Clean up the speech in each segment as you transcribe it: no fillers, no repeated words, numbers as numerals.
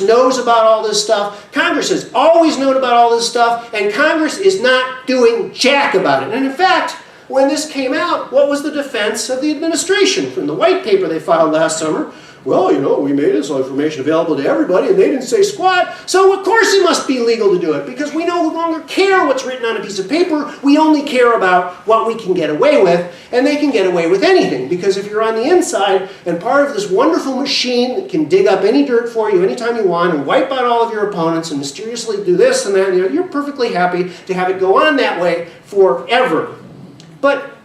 knows about all this stuff. Congress has always known about all this stuff, and Congress is not doing jack about it. And in fact, when this came out, what was the defense of the administration? From the white paper they filed last summer, well, you know, we made this information available to everybody, and they didn't say squat, so of course it must be legal to do it, because we no longer care what's written on a piece of paper. We only care about what we can get away with, and they can get away with anything, because if you're on the inside and part of this wonderful machine that can dig up any dirt for you anytime you want and wipe out all of your opponents and mysteriously do this and that, and you're perfectly happy to have it go on that way forever. But,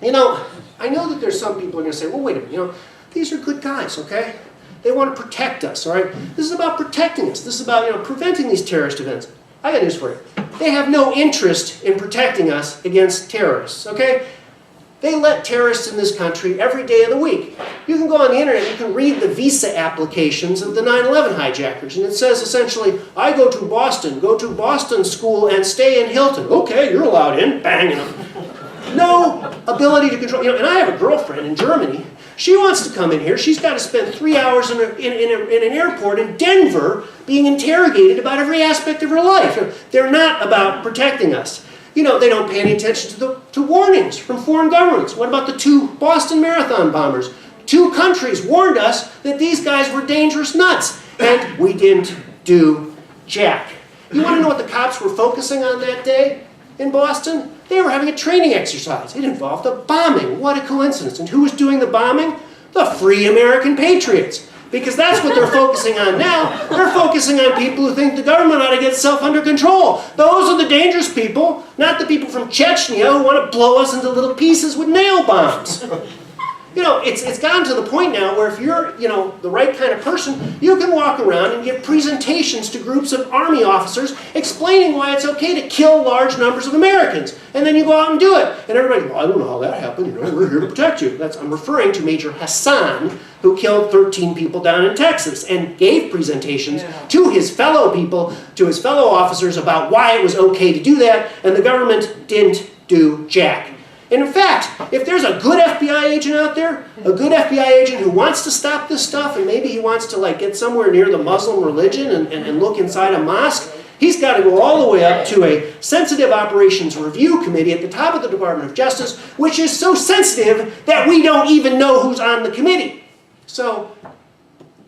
you know, I know that there's some people who are going to say, well, wait a minute, you know, these are good guys, okay? They want to protect us, all right? This is about protecting us. This is about, you know, preventing these terrorist events. I got news for you. They have no interest in protecting us against terrorists, okay? They let terrorists in this country every day of the week. You can go on the internet, you can read the visa applications of the 9/11 hijackers, and it says essentially, I go to Boston school and stay in Hilton. Okay, you're allowed in, bang, you know. No ability to control, you know, and I have a girlfriend in Germany. She wants to come in here. She's got to spend 3 hours in an airport in Denver being interrogated about every aspect of her life. They're not about protecting us. You know, they don't pay any attention to warnings from foreign governments. What about the 2 Boston Marathon bombers? 2 countries warned us that these guys were dangerous nuts, and we didn't do jack. You want to know what the cops were focusing on that day in Boston? They were having a training exercise. It involved a bombing. What a coincidence. And who was doing the bombing? The Free American Patriots. Because that's what they're focusing on now. They're focusing on people who think the government ought to get itself under control. Those are the dangerous people, not the people from Chechnya who want to blow us into little pieces with nail bombs. You know, it's gotten to the point now where if you're, you know, the right kind of person, you can walk around and give presentations to groups of army officers explaining why it's okay to kill large numbers of Americans. And then you go out and do it. And everybody, well, I don't know how that happened. You know, we're here to protect you. I'm referring to Major Hassan, who killed 13 people down in Texas and gave presentations to his fellow people, to his fellow officers about why it was okay to do that, and the government didn't do jack. And in fact, if there's a good FBI agent out there, a good FBI agent who wants to stop this stuff, and maybe he wants to like get somewhere near the Muslim religion and look inside a mosque, he's got to go all the way up to a Sensitive Operations Review Committee at the top of the Department of Justice, which is so sensitive that we don't even know who's on the committee. So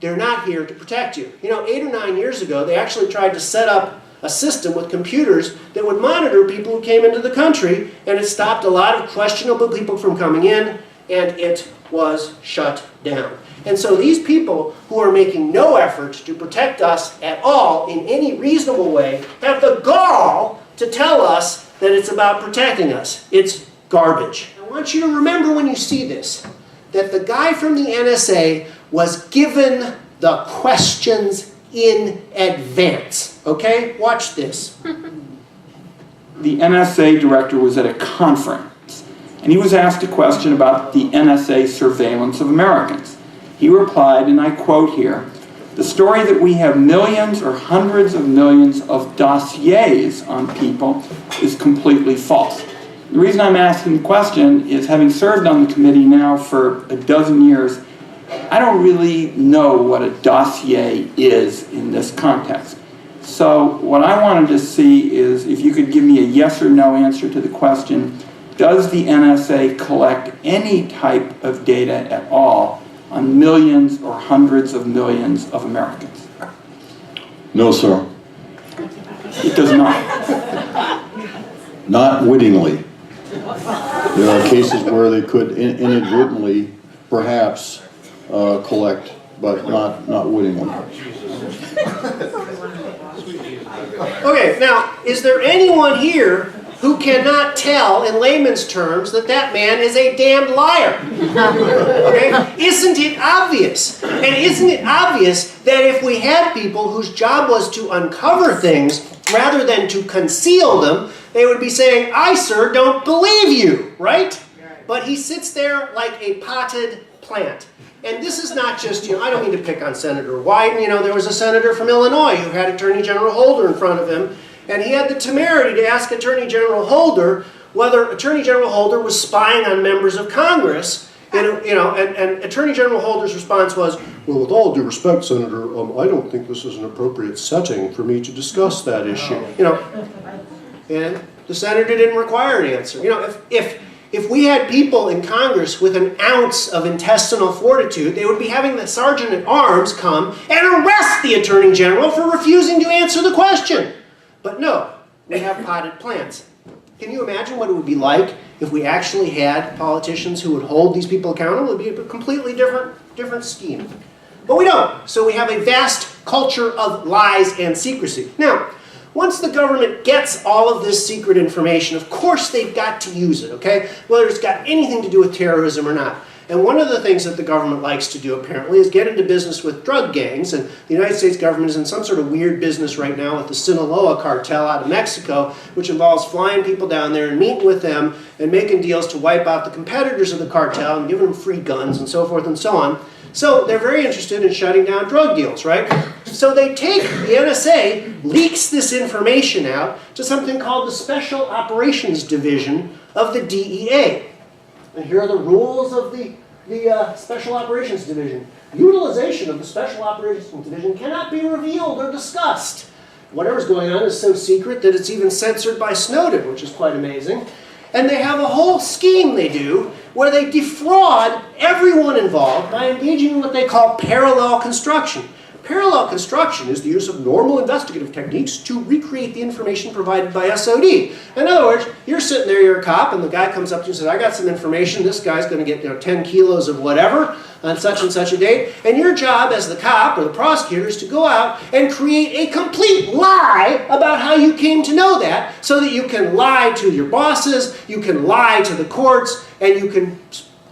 they're not here to protect you. You know, 8 or 9 years ago, they actually tried to set up a system with computers that would monitor people who came into the country, and it stopped a lot of questionable people from coming in, and it was shut down. And so these people who are making no effort to protect us at all in any reasonable way have the gall to tell us that it's about protecting us. It's garbage. I want you to remember when you see this, that the guy from the NSA was given the questions in advance. Okay? Watch this. The NSA director was at a conference, and he was asked a question about the NSA surveillance of Americans. He replied, and I quote here, "The story that we have millions or hundreds of millions of dossiers on people is completely false." The reason I'm asking the question is, having served on the committee now for a dozen years, I don't really know what a dossier is in this context. So what I wanted to see is if you could give me a yes or no answer to the question, does the NSA collect any type of data at all on millions or hundreds of millions of Americans? No, sir. It does not. Not wittingly. There are cases where they could inadvertently, perhaps, collect, but not wittingly. Okay, now, is there anyone here who cannot tell in layman's terms that that man is a damned liar? Okay? Isn't it obvious? And isn't it obvious that if we had people whose job was to uncover things rather than to conceal them, they would be saying, "I, sir, don't believe you," right? But he sits there like a potted plant. And this is not just, you know, I don't mean to pick on Senator Wyden. You know, there was a senator from Illinois who had Attorney General Holder in front of him, and he had the temerity to ask Attorney General Holder whether Attorney General Holder was spying on members of Congress. And Attorney General Holder's response was, Well, with all due respect, Senator, I don't think this is an appropriate setting for me to discuss that issue. You know, and the senator didn't require an answer. You know, if we had people in Congress with an ounce of intestinal fortitude, they would be having the sergeant at arms come and arrest the attorney general for refusing to answer the question. But no, we have potted plants. Can you imagine what it would be like if we actually had politicians who would hold these people accountable? It would be a completely different scheme. But we don't. So we have a vast culture of lies and secrecy. Now, once the government gets all of this secret information, of course they've got to use it, okay? Whether it's got anything to do with terrorism or not. And one of the things that the government likes to do, apparently, is get into business with drug gangs. And the United States government is in some sort of weird business right now with the Sinaloa cartel out of Mexico, which involves flying people down there and meeting with them and making deals to wipe out the competitors of the cartel and giving them free guns and so forth and so on. So they're very interested in shutting down drug deals, right? So they take, the NSA leaks this information out to something called the Special Operations Division of the DEA. And here are the rules of the Special Operations Division. Utilization of the Special Operations Division cannot be revealed or discussed. Whatever's going on is so secret that it's even censored by Snowden, which is quite amazing. And they have a whole scheme they do where they defraud everyone involved by engaging in what they call parallel construction. Parallel construction is the use of normal investigative techniques to recreate the information provided by SOD. In other words, you're sitting there, you're a cop, and the guy comes up to you and says, I got some information, this guy's going to get 10 kilos of whatever on such and such a date, and your job as the cop or the prosecutor is to go out and create a complete lie about how you came to know that, so that you can lie to your bosses, you can lie to the courts, and you can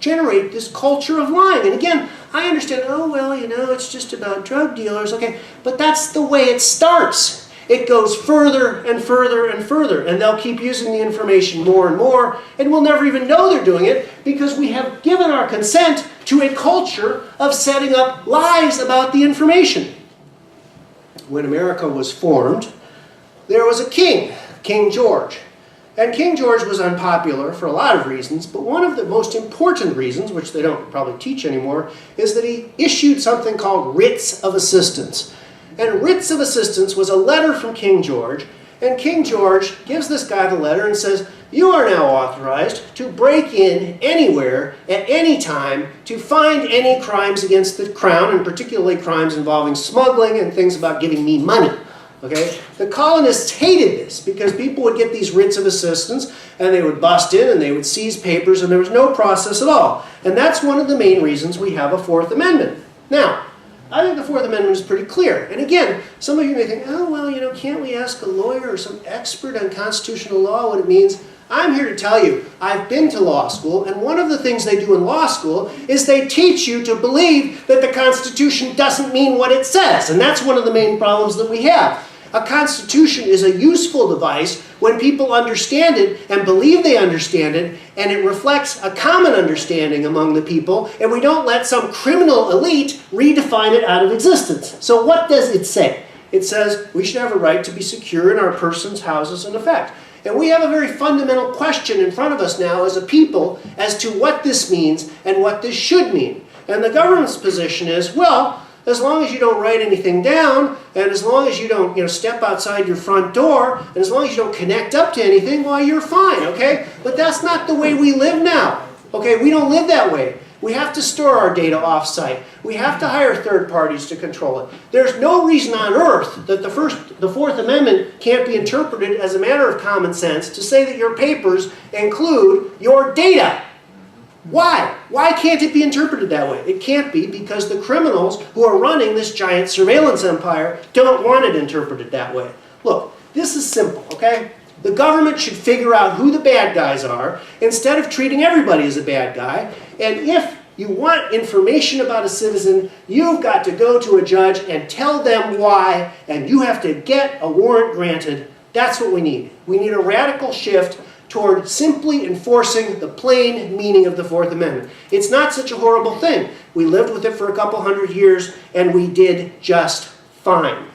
generate this culture of lying. And again, I understand, oh, well, you know, it's just about drug dealers, okay, but that's the way it starts. It goes further and further and further, and they'll keep using the information more and more, and we'll never even know they're doing it because we have given our consent to a culture of setting up lies about the information. When America was formed, there was a king, King George. And King George was unpopular for a lot of reasons, but one of the most important reasons, which they don't probably teach anymore, is that he issued something called writs of assistance. And writs of assistance was a letter from King George, and King George gives this guy the letter and says, you are now authorized to break in anywhere at any time to find any crimes against the crown, and particularly crimes involving smuggling and things about giving me money. Okay? The colonists hated this because people would get these writs of assistance and they would bust in and they would seize papers and there was no process at all. And that's one of the main reasons we have a Fourth Amendment. Now, I think the Fourth Amendment is pretty clear. And again, some of you may think, oh, well, you know, can't we ask a lawyer or some expert on constitutional law what it means? I'm here to tell you, I've been to law school, and one of the things they do in law school is they teach you to believe that the Constitution doesn't mean what it says. And that's one of the main problems that we have. A constitution is a useful device when people understand it and believe they understand it, and it reflects a common understanding among the people, and we don't let some criminal elite redefine it out of existence. So what does it say? It says we should have a right to be secure in our persons, houses, and effect. And we have a very fundamental question in front of us now as a people as to what this means and what this should mean. And the government's position is, well, as long as you don't write anything down, and as long as you don't, step outside your front door, and as long as you don't connect up to anything, well, you're fine, okay? But that's not the way we live now, okay? We don't live that way. We have to store our data off-site. We have to hire third parties to control it. There's no reason on earth that the Fourth Amendment can't be interpreted as a matter of common sense to say that your papers include your data. Why? Why can't it be interpreted that way? It can't be because the criminals who are running this giant surveillance empire don't want it interpreted that way. Look, this is simple, okay? The government should figure out who the bad guys are instead of treating everybody as a bad guy. And if you want information about a citizen, you've got to go to a judge and tell them why, and you have to get a warrant granted. That's what we need. We need a radical shift toward simply enforcing the plain meaning of the Fourth Amendment. It's not such a horrible thing. We lived with it for a couple hundred years, and we did just fine.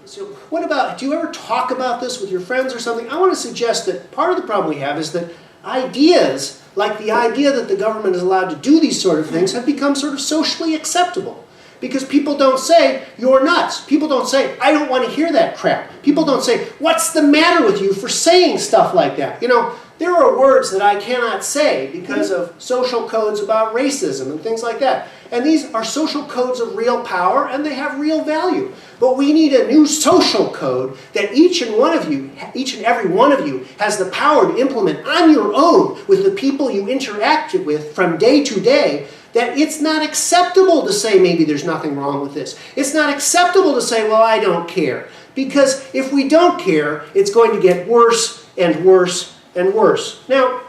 So what about, do you ever talk about this with your friends or something? I want to suggest that part of the problem we have is that ideas, like the idea that the government is allowed to do these sort of things, have become sort of socially acceptable. because people don't say, you're nuts. People don't say, I don't want to hear that crap. People don't say, what's the matter with you for saying stuff like that? You know, there are words that I cannot say because of social codes about racism and things like that. And these are social codes of real power, and they have real value. But we need a new social code that each and every one of you has the power to implement on your own with the people you interact with from day to day, that it's not acceptable to say maybe there's nothing wrong with this. It's not acceptable to say, well, I don't care. Because if we don't care, it's going to get worse and worse and worse. Now,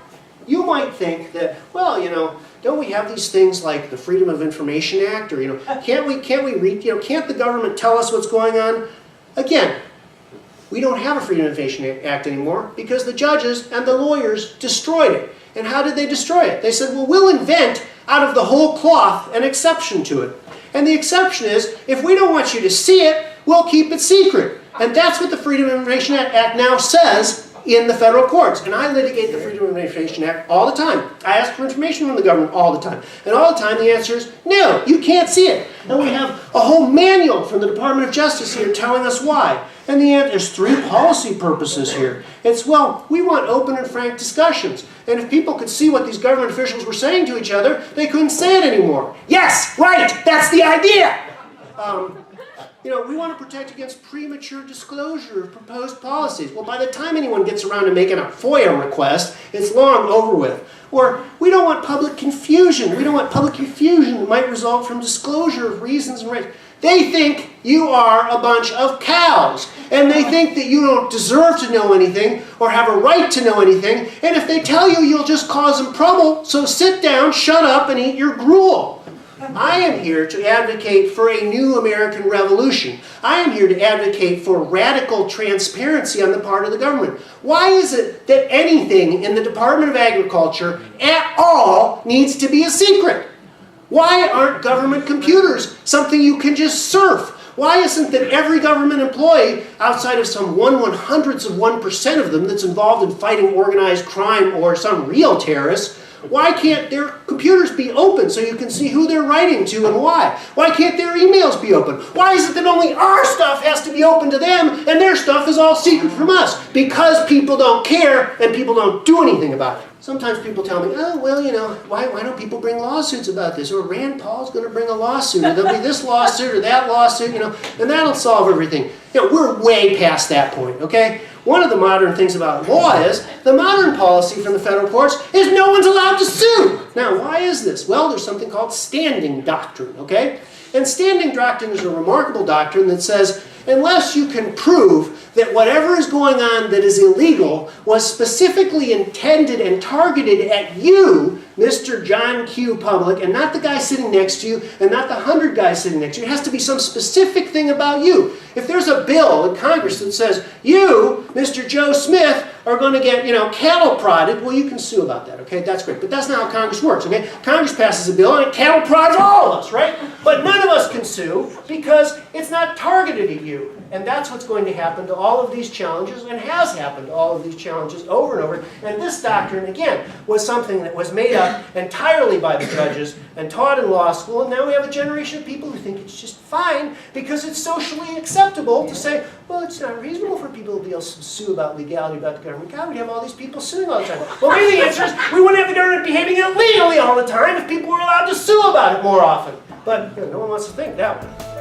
you might think that, well, you know, don't we have these things like the Freedom of Information Act, or, you know, can't the government tell us what's going on? Again, we don't have a Freedom of Information Act anymore because the judges and the lawyers destroyed it. And how did they destroy it? They said, well, we'll invent out of the whole cloth an exception to it. And the exception is, if we don't want you to see it, we'll keep it secret. And that's what the Freedom of Information Act now says in the federal courts. And I litigate the Freedom of Information Act all the time. I ask for information from the government all the time. And all the time the answer is, no, you can't see it. And we have a whole manual from the Department of Justice here telling us why. And the answer, there's 3 policy purposes here. It's, well, we want open and frank discussions. And if people could see what these government officials were saying to each other, they couldn't say it anymore. Yes, right, that's the idea. You know, we want to protect against premature disclosure of proposed policies. Well, by the time anyone gets around to making a FOIA request, it's long over with. Or, we don't want public confusion. We don't want public confusion that might result from disclosure of reasons and rights. They think you are a bunch of cows. And they think that you don't deserve to know anything or have a right to know anything. And if they tell you, you'll just cause them trouble. So sit down, shut up, and eat your gruel. I am here to advocate for a new American revolution. I am here to advocate for radical transparency on the part of the government. Why is it that anything in the Department of Agriculture at all needs to be a secret? Why aren't government computers something you can just surf? Why isn't that every government employee, outside of some 1/100% of them that's involved in fighting organized crime or some real terrorists, why can't their computers be open so you can see who they're writing to and why? Why can't their emails be open? Why is it that only our stuff has to be open to them and their stuff is all secret from us? Because people don't care and people don't do anything about it. Sometimes people tell me, oh, well, you know, why don't people bring lawsuits about this? Or Rand Paul's going to bring a lawsuit, or there'll be this lawsuit or that lawsuit, you know, and that'll solve everything. You know, we're way past that point, okay? One of the modern things about law is, the modern policy from the federal courts is no one's allowed to sue. Now, why is this? Well, there's something called standing doctrine, okay? And standing doctrine is a remarkable doctrine that says, unless you can prove that whatever is going on that is illegal was specifically intended and targeted at you, Mr. John Q. Public, and not the guy sitting next to you, and not the 100 guys sitting next to you. It has to be some specific thing about you. If there's a bill in Congress that says, you, Mr. Joe Smith, are going to get, you know, cattle prodded, well, you can sue about that, okay? That's great. But that's not how Congress works, okay? Congress passes a bill and it cattle prods all of us, right? But none of us can sue because it's not targeted at you. And that's what's going to happen to all of these challenges, and has happened to all of these challenges over and over. And this doctrine, again, was something that was made up entirely by the judges and taught in law school. And now we have a generation of people who think it's just fine because it's socially acceptable to say, well, it's not reasonable for people to be able to sue about legality about the government. God, we'd have all these people suing all the time. Well, maybe the answer is we wouldn't have the government behaving illegally all the time if people were allowed to sue about it more often. But you know, no one wants to think that way.